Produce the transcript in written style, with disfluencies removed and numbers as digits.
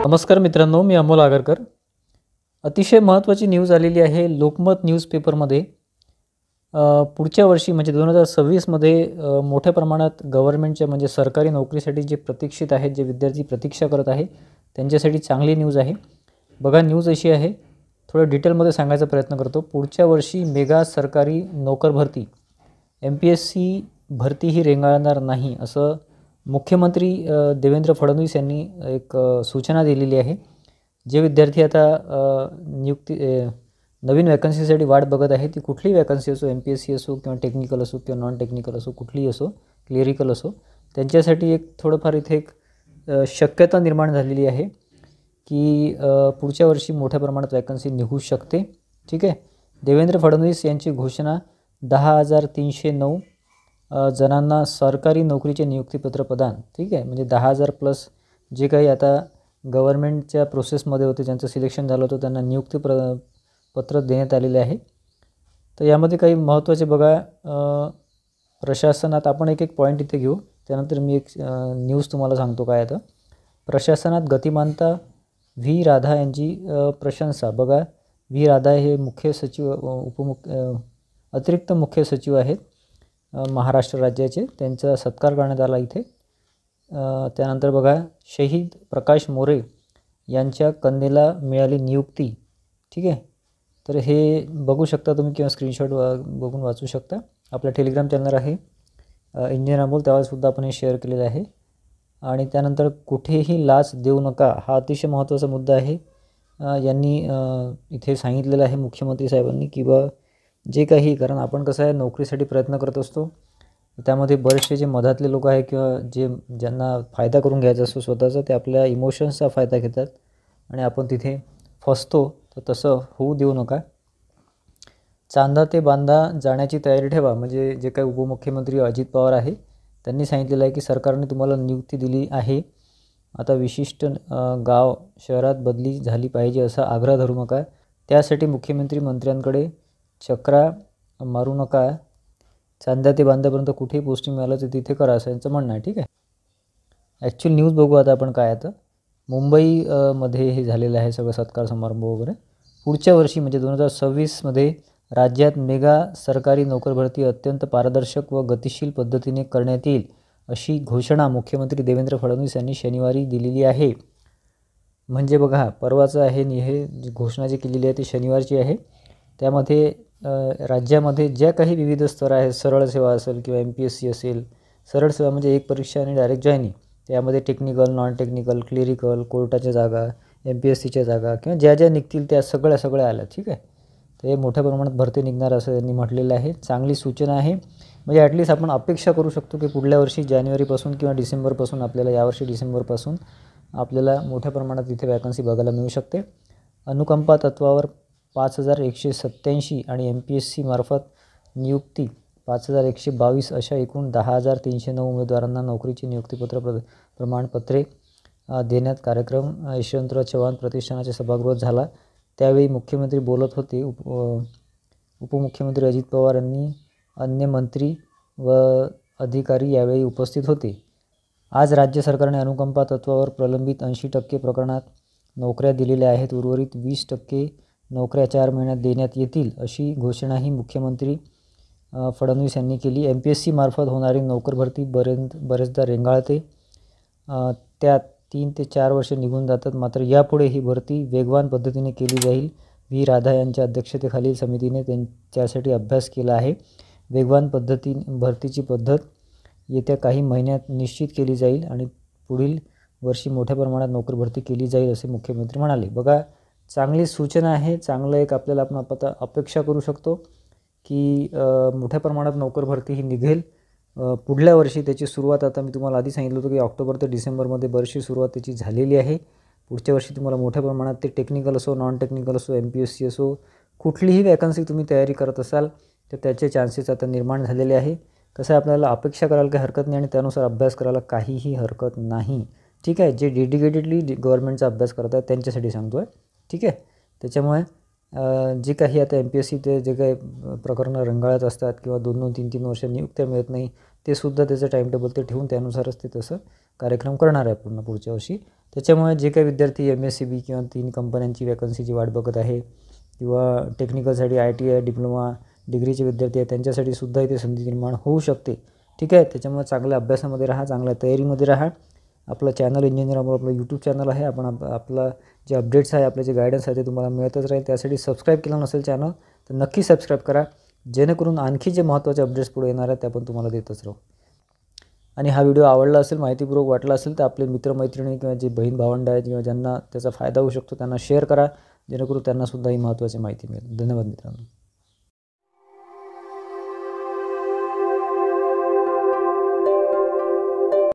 नमस्कार मित्रांनो, मी अमोल आगरकर. अतिशय महत्त्वाची न्यूज आलेली आहे लोकमत न्यूजपेपरमध्ये. पुढच्या वर्षी म्हणजे 2026मध्ये मोठ्या प्रमाणात गव्हर्नमेंटच्या म्हणजे सरकारी नोकरीसाठी जे प्रतीक्षित आहेत, जे विद्यार्थी प्रतीक्षा करत आहे, त्यांच्यासाठी चांगली न्यूज आहे. बघा, न्यूज अशी आहे, थोडं डिटेलमध्ये सांगायचा प्रयत्न करतो. पुढच्या वर्षी मेगा सरकारी नोकर भरती MPSC भरती ही रेंगाळणार नाही, असं मुख्यमंत्री देवेंद्र फडणवीस यांनी एक सूचना दिलेली आहे. जे विद्यार्थी आता नवीन वॅकन्सीसाठी वाट बघत आहे, ती कुठलीही वॅकन्सी असो, MPSC असो किंवा टेक्निकल असो किंवा नॉन टेक्निकल असो, कुठलीही असो, क्लेरिकल असो, त्यांच्यासाठी एक थोडंफार इथे एक शक्यता निर्माण झालेली आहे की पुढच्या वर्षी मोठ्या प्रमाणात वॅकन्सी निघू शकते. ठीक आहे. देवेंद्र फडणवीस यांची घोषणा 10,309 जणांना सरकारी नोकरीचे नियुक्तीपत्र प्रदान. ठीक आहे. म्हणजे 10,000 प्लस जे काही आता गव्हर्नमेंटच्या प्रोसेसमध्ये होते, ज्यांचं सिलेक्शन झालं होतं, त्यांना पत्र देण्यात आलेले आहे. तर यामध्ये काही महत्त्वाचे बघा, प्रशासनात आपण एक पॉईंट इथे घेऊ, त्यानंतर मी एक न्यूज तुम्हाला सांगतो काय आता. प्रशासनात गतिमानता, व्ही राधा यांची प्रशंसा. बघा, व्ही राधा हे मुख्य सचिव अतिरिक्त मुख्य सचिव आहेत महाराष्ट्र राज्याचे. त्यांचा सत्कार करण्यात आला इथे. त्यानंतर बघा, शहीद प्रकाश मोरे यांच्या कन्येला मिळाली नियुक्ती. ठीक आहे. तर हे बघू शकता तुम्ही किंवा स्क्रीनशॉट बघून वाचू शकता. आपला टेलिग्राम चॅनल आहे इंजिनियर अमोल, त्यावरसुद्धा आपण हे शेअर केलेलं आहे. आणि त्यानंतर कुठेही लाच देऊ नका, हा अतिशय महत्त्वाचा मुद्दा आहे. यांनी इथे सांगितलेलं आहे मुख्यमंत्री साहेबांनी की जे काही, कारण आपण कसं आहे, नोकरीसाठी प्रयत्न करत असतो, त्यामध्ये बरेचसे जे मधातले लोक आहे किंवा ज्यांना फायदा करून घ्यायचा असतो स्वतःचा, ते आपल्या इमोशन्सचा फायदा घेतात आणि आपण तिथे फसतो. तर तसं होऊ देऊ नका. चांदा ते बांदा जाण्याची तयारी ठेवा. म्हणजे जे काही उपमुख्यमंत्री अजित पवार आहे, त्यांनी सांगितलेलं आहे की सरकारने तुम्हाला नियुक्ती दिली आहे, आता विशिष्ट गाव शहरात बदली झाली पाहिजे असा आग्रह धरू नका. त्यासाठी मुख्यमंत्री मंत्र्यांकडे चक्रा मारू नका. चांदा ते बांद्यापर्यंत कुठेही पोस्टिंग मिळालं तर तिथे करा, असं यांचं म्हणणं आहे. ठीक आहे. ॲक्च्युअल न्यूज बघू आता आपण काय. आता मुंबईमध्ये हे झालेलं आहे सगळं सत्कार समारंभ वगैरे. पुढच्या वर्षी म्हणजे 2026मध्ये राज्यात मेगा सरकारी नोकर भरती अत्यंत पारदर्शक व गतिशील पद्धतीने करण्यात येईल, अशी घोषणा मुख्यमंत्री देवेंद्र फडणवीस यांनी शनिवारी दिलेली आहे. म्हणजे बघा, परवाचं आहे आणि हे जी घोषणा जी केलेली आहे ती शनिवारची आहे. त्यामध्ये राज्यामध्ये ज्या काही विविध स्तर आहेत, सरळ सेवा असेल किंवा MPSC असेल, सरळ सेवा म्हणजे एक परीक्षा आणि डायरेक्ट जॉईनिंग, त्यामध्ये टेक्निकल, नॉन टेक्निकल, क्लेरिकल, कोर्टाच्या जागा, MPSCच्या जागा किंवा ज्या निघतील त्या सगळ्या आल्या. ठीक आहे. तर हे मोठ्या प्रमाणात भरती निघणार असं त्यांनी म्हटलेलं आहे. चांगली सूचना आहे. म्हणजे ॲटलिस्ट आपण अपेक्षा करू शकतो की पुढल्या वर्षी जानेवारीपासून किंवा डिसेंबरपासून आपल्याला, यावर्षी डिसेंबरपासून आपल्याला मोठ्या प्रमाणात इथे वॅकन्सी बघायला मिळू शकते. अनुकंपा तत्वावर 5,187 आणि MPSC मार्फत नियुक्ती 5,122 अशा एकूण 10,309 उमेदवारांना नोकरीची नियुक्तीपत्र प्रमाणपत्रे देण्यात कार्यक्रम यशवंतराव चव्हाण प्रतिष्ठानाच्या सभागृहात झाला. त्यावेळी मुख्यमंत्री बोलत होते. उपमुख्यमंत्री अजित पवार यांनी अन्य मंत्री व अधिकारी यावेळी उपस्थित होते. आज राज्य सरकारने अनुकंपा तत्वावर प्रलंबित 80% प्रकरणात नोकऱ्या दिलेल्या आहेत. उर्वरित 20% नोकऱ्या 4 महिन्यात देण्यात येतील, अशी घोषणाही मुख्यमंत्री फडणवीस यांनी केली. MPSC मार्फत होणारी नोकर भरती बरेचदा रेंगाळते. त्यात 3 ते 4 वर्षे निघून जातात. मात्र यापुढे ही भरती वेगवान पद्धतीने केली जाईल. व्ही राधा यांच्या अध्यक्षतेखालील समितीने त्यासाठी अभ्यास केला आहे. वेगवान भरतीची पद्धत येत्या काही महिन्यात निश्चित केली जाईल आणि पुढील वर्षी मोठ्या प्रमाणात नोकर भरती केली जाईल, असे मुख्यमंत्री म्हणाले. बघा, चांगली सूचना आहे. चांगलं एक आपल्याला आपण आता अपेक्षा करू शकतो की मोठ्या प्रमाणात नोकर भरती ही निघेल. पुढल्या वर्षी त्याची सुरुवात, आता मी तुम्हाला आधी सांगितलं होतं की ऑक्टोबर ते डिसेंबरमध्ये बरीचशी सुरुवात त्याची झालेली आहे. पुढच्या वर्षी तुम्हाला मोठ्या प्रमाणात ते टेक्निकल असो, नॉन टेक्निकल असो, MPSC असो, कुठलीही वॅकन्सी तुम्ही तयारी करत असाल तर त्याचे चान्सेस आता निर्माण झालेले आहे. कसं आहे, आपल्याला अपेक्षा करायला काही हरकत नाही आणि त्यानुसार अभ्यास करायला काहीही हरकत नाही. ठीक आहे. जे डेडिकेटेडली गव्हर्नमेंटचा अभ्यास करत आहेत त्यांच्यासाठी सांगतो आहे. ठीक आहे. त्याच्यामुळे जे काही आता MPSC ते जे काही प्रकरणं रंगाळत असतात किंवा 2-2, 3-3 वर्ष नियुक्त्या मिळत नाही, ते सुद्धा त्याचं टाईमटेबल ते ठेवून त्यानुसारच ते तसं कार्यक्रम करणार आहे पूर्ण पुढच्या वर्षी. त्याच्यामुळे जे काही विद्यार्थी MSCB किंवा 3 कंपन्यांची वॅकन्सीची वाट बघत आहे किंवा टेक्निकलसाठी ITI डिप्लोमा डिग्रीचे विद्यार्थी आहेत त्यांच्यासाठी सुद्धा इथे संधी निर्माण होऊ शकते. ठीक आहे. त्याच्यामुळे चांगल्या अभ्यासामध्ये राहा, चांगल्या तयारीमध्ये राहा. आपलं चॅनल इंजिनियर आपलं यूट्यूब चॅनल आहे. आपण आपलं जे अपडेट्स आहे, आपले जे गायडन्स आहे ते तुम्हाला मिळतच राहील. त्यासाठी सबस्क्राईब केलं नसेल चॅनल तर नक्की सबस्क्राईब करा, जेणेकरून आणखी जे महत्त्वाचे अपडेट्स पुढे येणार आहेत ते आपण तुम्हाला देतच राहू. आणि हा व्हिडिओ आवडला असेल, माहितीपूर्वक वाटला असेल तर आपले मित्रमैत्रिणी किंवा जे बहीण भावंड आहेत किंवा ज्यांना त्याचा फायदा होऊ शकतो त्यांना शेअर करा, जेणेकरून त्यांनासुद्धा ही महत्त्वाची माहिती मिळेल. धन्यवाद मित्रांनो.